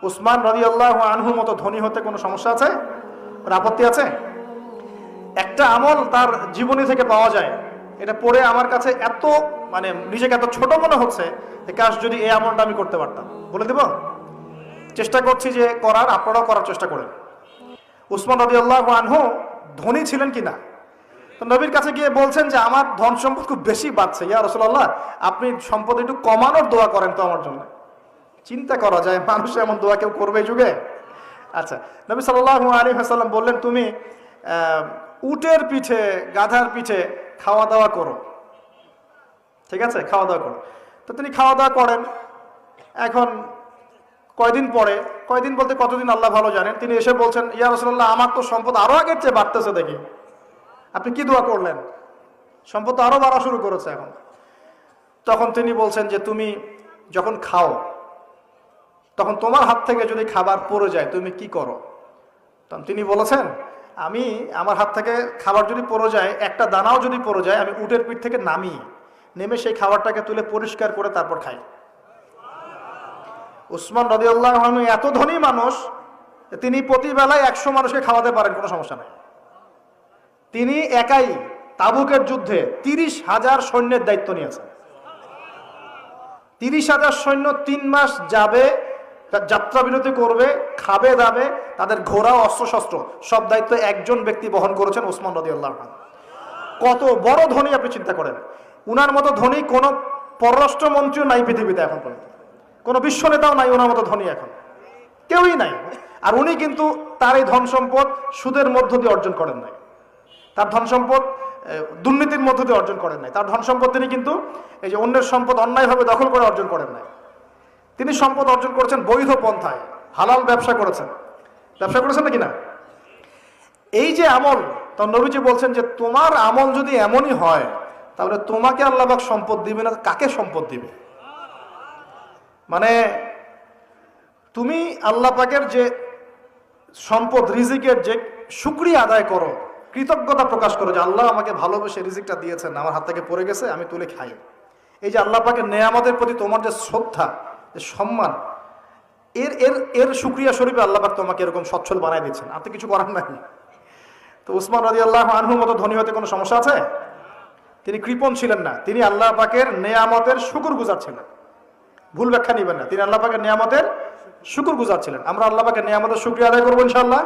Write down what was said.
উসমান রাদিয়াল্লাহু আনহুর মতো ধনী হতে কোনো সমস্যা আছে? ওর আপত্তি আছে? একটা আমল তার জীবনী থেকে পাওয়া যায়, এটা পড়ে আমার কাছে এত নিজেকে এত ছোট মনে হচ্ছে যে কাশ যদি এই আমলটা আমি করতে পারতাম। বলে দেব, চেষ্টা করছি যে করার, আপনারাও করার চেষ্টা করেন। উসমান রাদিয়াল্লাহু আনহু ধনী ছিলেন কিনা, তো নবীর কাছে গিয়ে বলছেন যে আমার ধন সম্পদ খুব বেশি বাড়ছে, ইয়া রাসূলুল্লাহ আপনি সম্পদ একটু কমানোর দোয়া করেন তো আমার জন্য। চিন্তা করা যায় মানুষ এমন দোয়া কেউ করবে এই যুগে? আচ্ছা, নবী সাল্লাল্লাহু আলাইহি ওয়াসাল্লাম বললেন তুমি উটের পিঠে, গাধার পিঠে খাওয়া দাওয়া করো, ঠিক আছে, খাওয়া দাওয়া করো। তো তিনি খাওয়া দাওয়া করেন। এখন কয়দিন পরে, কয়দিন বলতে কতদিন আল্লাহ ভালো জানেন, তিনি এসে বলছেন ইয়া রাসূলুল্লাহ আমার তো সম্পদ আরো আগের চেয়ে বাড়তেছে, দেখি আপনি কি দোয়া করলেন, সম্পদ তো আরো বাড়া শুরু করেছে এখন। তখন তিনি বলছেন যে তুমি যখন খাও তখন তোমার হাত থেকে যদি খাবার পড়ে যায় তুমি কি করো? তখন তিনি বলেছেন আমি, আমার হাত থেকে খাবার যদি পড়ে যায়, একটা দানাও যদি পড়ে যায়, আমি উটের পিঠ থেকে নামি, নেমে সেই খাবারটাকে তুলে পরিষ্কার করে তারপর খাই। উসমান রাদিয়াল্লাহু আনহু এত ধনী মানুষ, তিনি প্রতি বেলায় 100 মানুষকে খাওয়াতে পারেন, কোনো সমস্যা নাই। তিনি একাই তাবুকের যুদ্ধে 30,000 সৈন্যের দায়িত্ব নিয়েছেন। 30,000 সৈন্য 3 মাস যাবে, যাত্রা বিরতি করবে, খাবে দাবে, তাদের ঘোড়া অস্ত্রশস্ত্র সব দায়িত্ব একজন ব্যক্তি বহন করেছেন, উসমান রাদিয়াল্লাহু আনহু। কত বড় ধনী আপনি চিন্তা করেন। উনার মতো ধনী কোনো পররাষ্ট্রমন্ত্রীও নাই পৃথিবীতে এখন পর্যন্ত, কোনো বিশ্ব নেতাও নাই ওনার মতো ধনী, এখন কেউই নাই। আর উনি কিন্তু তার এই ধন সম্পদ সুদের মধ্য দিয়ে অর্জন করেন নাই, তার ধন সম্পদ দুর্নীতির মধ্য দিয়ে অর্জন করেন নাই, তার ধন সম্পদ তিনি কিন্তু এই যে অন্যের সম্পদ অন্যায়ভাবে দখল করে অর্জন করেন নাই। তিনি সম্পদ অর্জন করেছেন বৈধ পন্থায়, হালাল ব্যবসা করেছেন। ব্যবসা করেছেন নাকি না? এই যে আমল, তখন নবীজি বলছেন যে তোমার আমল যদি এমনই হয় তাহলে তোমাকে আল্লাহ পাক সম্পদ দিবে না, কাকে সম্পদ দিবে? তুমি আল্লাহ পাকের যে সম্পদ, রিজিকের যে শুকরিয়া আদায় করো, কৃতজ্ঞতা প্রকাশ করো যে আল্লাহ আমাকে ভালোবেসে রিজিকটা দিয়েছেন, আমার হাত থেকে পড়ে গেছে, আমি তুলে খাই। এই যে আল্লাহ পাকের নেয়ামতের প্রতি তোমার যে শ্রদ্ধা, যে সম্মান, এর এর এর শুকরিয়া স্বরূপে আল্লাহ পাক তোমাকে এরকম সচ্ছল বানাই দিচ্ছেন, আপনি কিছু করার নাই। তো উসমান রাদিয়াল্লাহু আনহুর মতো ধনী হতে কোনো সমস্যা আছে? তিনি কৃপণ ছিলেন না, তিনি আল্লাহ পাকের নেয়ামতের শুকরগুজার ছিলেন। ভুল ব্যাখ্যা নিবেন না, তিনি আল্লাহ পাকের নেয়ামতের শুকরগুজার ছিলেন। আমরা আল্লাহ পাকের নেয়ামতের শুকরিয়া আদায় করবো ইনশাআল্লাহ।